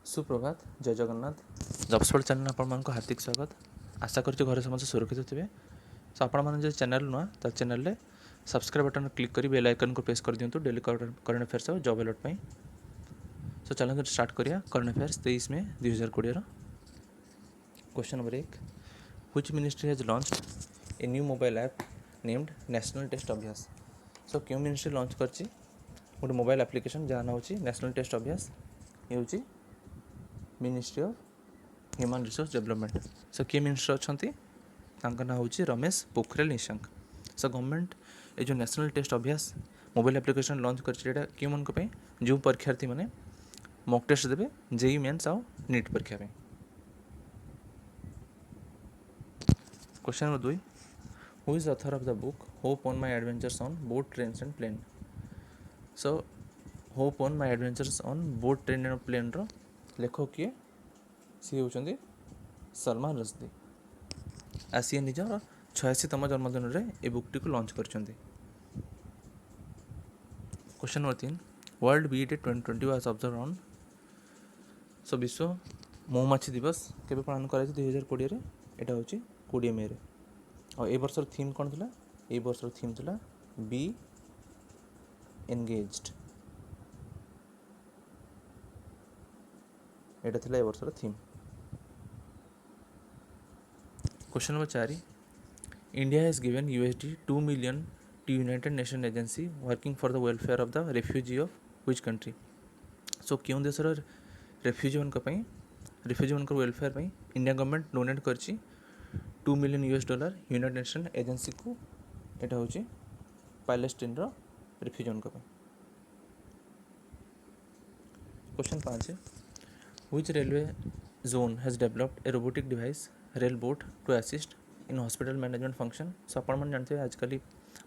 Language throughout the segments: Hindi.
सुप्रभात जय जगन्नाथ जबसफल चैनल आपण हार्दिक स्वागत। आशा कर घर समस्त सुरक्षित थे। सो आपण मैंने चैनल नुआ तो चैनल सब्सक्राइब बटन क्लिक कर बेल आइकन को प्रेस कर दिंतु डेली करंट अफेयर्स और जॉब अलर्ट पाई। सो चलो स्टार्ट करिया करंट अफेयर्स 23 मई 2020। Question number 1, which ministry has launched a new mobile app named national test Abhyas. So क्यों मिनिस्ट्री लॉन्च करछि गोटे मोबाइल एप्लिकेशन जहाँ ना होची नेशनल टेस्ट अभ्यास। ये होची ministry of human resource development. So किए मिनिस्टर अच्छा ना हूँ रमेश पोखरियाल निशंक। सो गवर्नमेंट ये जो national test Abhyas mobile application launch कर क्यों मन जो परीक्षार्थी मैंने मॉक टेस्ट देवे जेई मेन्स आउ नीट परीक्षा पे। Question number 2, who is author of the book hop on my adventures on boat trains and plane. So hop on my adventures on boat train and plane रो लेखक किए सी होचंदी सलमान रश्दी। आ सी निजर 86तम जन्मदिन में ए बुकटी को लॉन्च करछंदी। Question number 3, world bee day 2020 was observe on. So विश्व मौमाछी दिवस केबे पालन करा 2020 रे। एटा होची 20 मई रे। और ए वर्षर थीम कौन थिला? ए वर्षर थीम थिला बी एंगेज्ड। एटा थिला ए वर्षर theme. Question number 4, India has given $2 million to United Nation agency working for the welfare of the refugee of which country. So क्यों देशर रेफ्यूजी मान वेलफेयर पर इंडिया गवर्नमेंट डोनेट करछि $2 million यूनाइटेड नेशन एजेंसी को। एटा होची पैलेस्टाइन रो रेफ्यूजी मान। Question 5, which railway zone has developed a robotic device rail bot to assist in hospital management function. So आपण मैंने जानते हैं आजकल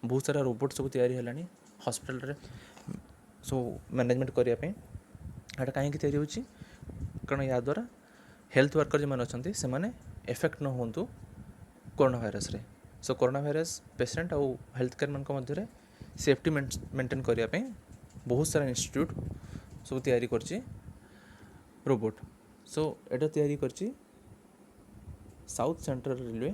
बहुत सारा रोबोट सब तैयारी है हॉस्पिटल रे सो मैनेजमेंट करने। एटा कहीं तैयारी होची कारण या द्वारा हेल्थ वर्कर जो मैंने अच्छा से मैंने एफेक्ट न हों कोरोना वायरस रे। सो कोरोना वायरस पेशेंट और हेल्थ केयर मान मध्य सेफ्टी मेंटेन करने बहुत सारा इंस्टीट्यूट सब तैयारी करची रोबोट। सो एटा तैयारी करची साउथ सेंट्रल रेलवे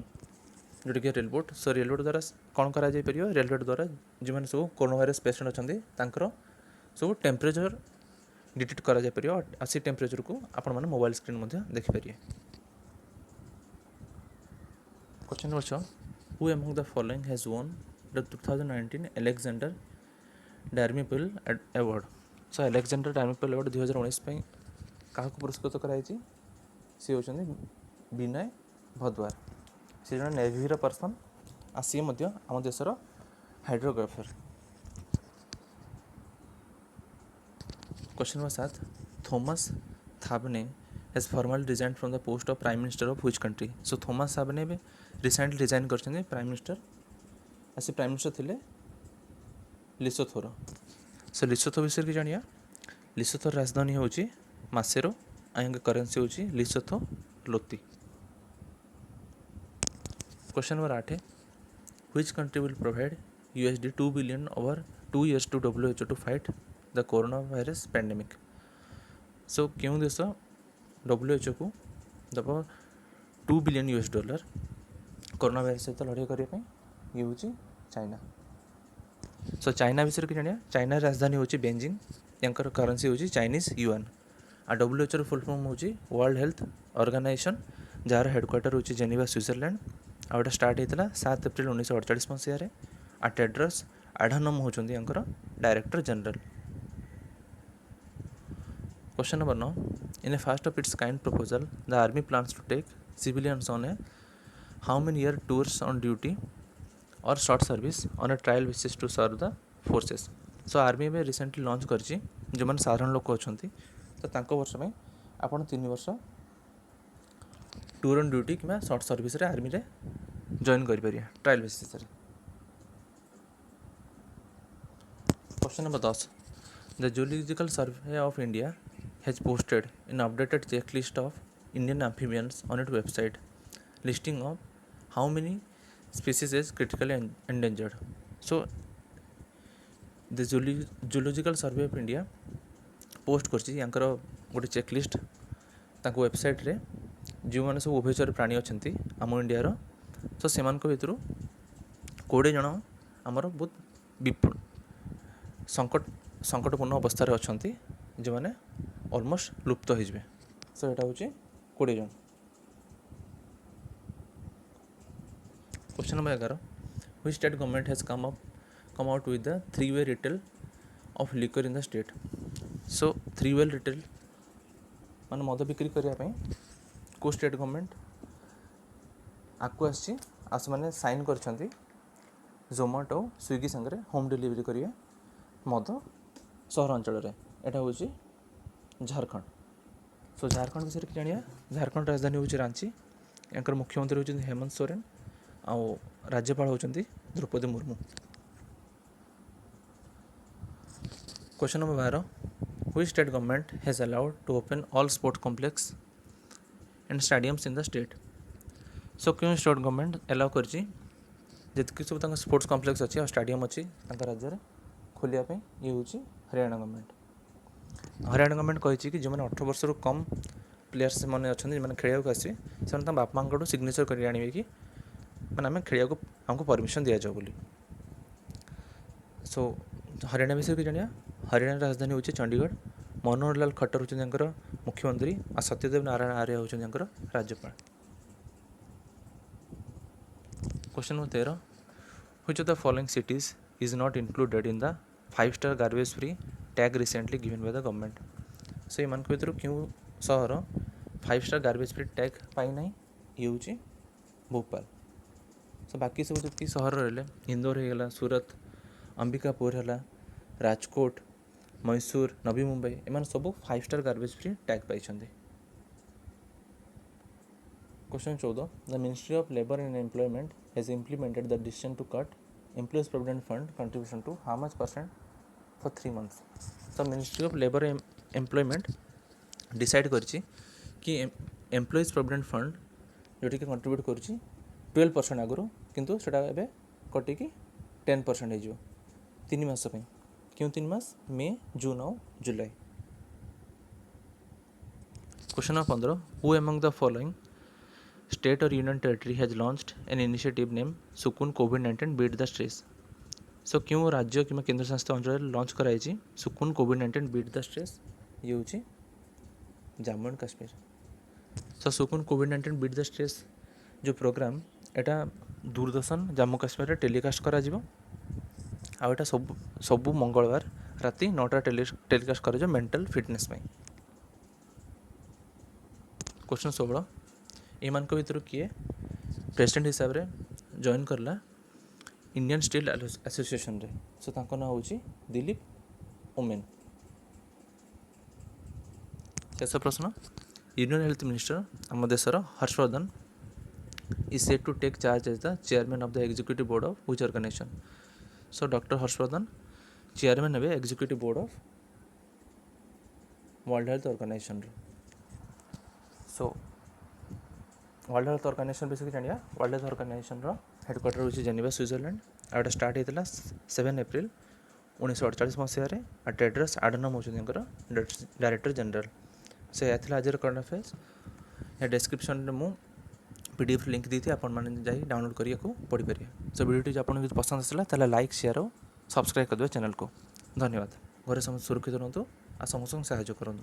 जोटा कि रेलबोट। सो रेलबोट द्वारा कौन करा जाय परियो? रेलवे द्वारा जो मैंने सब कोरोना वायरस पेशेंट अच्छा सब टेम्परेचर डिटेक्ट करा जाय परियो। आसी टेम्परेचर को आपण माने मोबाइल स्क्रीन मध्य देखि परिए। Question number 6, who among the following has won the 2019 Alexander Dalrymple award. So Alexander Dalrymple award 2019 पे क्या पुरस्कृत कराई? सी होचंदी विनय भद्वार। सी जन नेवीर पर्सन आ सी आम देशर hydrographer. Question number 7, Thomas Thabane has formally resign from the post of prime minister of which country. So Thomas Thabane भी रिसेंटली रिजाइन करछन्ते प्राइम मिनिस्टर। आसी प्राइम मिनिस्टर थिले लिसोथोर। सो लिसोथो विषय की जानिया। लिसोथोर राजधानी होची मासेरो आंग करेंसी होची Lesotho loti. Question number 8, which country will provide $2 billion over 2 years to WHO to fight the coronavirus pandemic. So क्यों देश WHO को दब $2 billion कोरोना वायरस सहित लड़ाई करने? ये हूँ चाइना। सो चाइना विषय की जानिया। चाइना राजधानी होची बेजिंग, यांकर करेंसी होची चाइनीज युआन। आ WHO फुल फॉर्म होची वर्ल्ड हेल्थ ऑर्गेनाइजेशन जार हेडक्वार्टर होची जेनेवा स्विट्जरलैंड। आउटा स्टार्ट होता 7 एप्रिल 1948 मसीह। आ टेड्रस एडानम होचंदी यांकर director general. Question number 9, in a first of its kind proposal the army plans to take civilians on a how many year tours on duty और short service on a trial basis to serve the forces. So army में रिसेंटली लॉन्च करची जो मैंने साधारण लोक अच्छा तो वर्ष में आपड़ 3 वर्ष टूर ऑन ड्यूटी कि शॉर्ट सर्विस रे आर्मी रे जॉइन करें ट्रायल बेसिस रे। Question number 10, the zoological survey of India has posted in updated checklist of Indian amphibians on it website listing of how many species is critically endangered. So the zoological survey of India post करछि गोटे चेकलिस्ट वेबसाइट रे जो मैंने सब उभयचर प्राणी अच्छा आम इंडियार तो से भर 20 जन आमर बहुत विपुल संकटपूर्ण अवस्था अच्छा जो मैंने ऑलमोस्ट लुप्त हो जाए। सो यहाँ हूँ 20 जन। Question number 11 which state government has come out with the 3-way retail of liquor in the state. So 3-way retail मान मद बिक्री करने को स्टेट गवर्नमेंट आकु आसने साइन कर जोमाटो स्विगी सागर होम डिलीवरी करेंगे मद सहरांचल यहाँ हूँ झारखंड। सो झारखंड विषय कि जाना झारखंड राजधानी हूँ रांची। यहाँ मुख्यमंत्री होती हेमंत सोरेन आउ राज्यपाल होती Draupadi Murmu. Question number 12 which state government has allowed to open all sports complex and stadiums in the state. So क्यों स्टेट गवर्नमेंट अलाउ कर जितकी सब स्पोर्ट्स कॉम्प्लेक्स अच्छी और स्टेडियम अच्छी राज्य में खोलियापी ये हूँ हरियाणा गवर्नमेंट। हरियाणा गवर्नमेंट कही कि जो मैंने 18 वर्ष कम प्लेयर्स मैंने अच्छा जो खेल आसवे से बापा माँ सिग्नेचर कर आने कि मैंने आम खेल आमको परमिशन दि जाओ बोली। सो हरियाणा विषय कि जाना हरियाणा राजधानी हूँ चंडीगढ़। मनोहर लाल खट्टर होकर मुख्यमंत्री आ सत्यदेव नारायण आर्य होकर राज्यपाल। Question number 13 which of the following cities is not included in the 5-star garbage free tag recently given by the government. So ये भर क्यों सहर 5-star गार्बेज फ्री टैग पाईना ये हूँ भोपाल। सो बाकी सब जी सहर रहा इंदौर होगा सूरत अंबिकापुर है राजकोट मैसूर नवी मुंबई एम सब 5-star गार्बेज फ्री टैग पाई। Question 14 the ministry of labour and employment has implemented the decision to cut employees provident fund contribution to how much % for 3 months। तो ministry of labour employment decide करछि कि एम्प्लॉयज प्रोविडेंट फंड जोटी कि कंट्रीब्यूट कर 12% आगु किंतु सेटा एबे कटि कि 10% हो 3 मास पे। क्यों 3 मास मे जून और जुलाई। Question number 15 who among the following state और union territory has launched an initiative name Sukoon कोविड-19 बीट द स्ट्रेस। सो क्यों राज्य कि केंद्र शासित अंचल लॉन्च कराई सुकुन कोविड-19 बीट द स्ट्रेस ये हूँ जम्मू एंड काश्मीर। सो सुकुन कोविड-19 बीट द स्ट्रेस जो प्रोग्राम एटा दूरदर्शन जम्मू काश्मीर रे टेलीकास्ट करा जिवो आ एटा सब मंगलवार राति 9टा टेलीकास्ट कर मेंटल फिटनेस में। क्वेश्चन 16 एमान भर किए प्रेसिडेंट हिसाब से जॉइन करला इंडियन स्टील एसोसिएशन रे। सो तांको ना हूँ दिलीप ओमेन। शेष प्रश्न यूनियन हेल्थ मिनिस्टर आम देशर Harshvardhan is set to take charge as the chairman of the executive board of which organisation. So doctor Harshvardhan chairman हे executive board of world health organisation. So world health organisation विषय जाना वर्ल्ड हेल्थ ऑर्गेनाइजेशन हेडक्वार्टर हूँ जेनेवा स्विट्जरलैंड आटा स्टार्ट होता 7 एप्रिल 1948 मसीह टेड्रस आडनम होती डायरेक्टर जनरल। से आज करंट अफेयर्स या डिस्क्रिप्शन में मु PDF लिंक दी थी आपण डाउनलोड करिया को पढ़ी पारे। सो वीडियो आपको पसंद आसला ताला लाइक शेयर और सब्सक्राइब कर दे चैनल को। धन्यवाद। घरे समस्त सुरक्षित रहतु आ समस्त साहाय्य करूँ।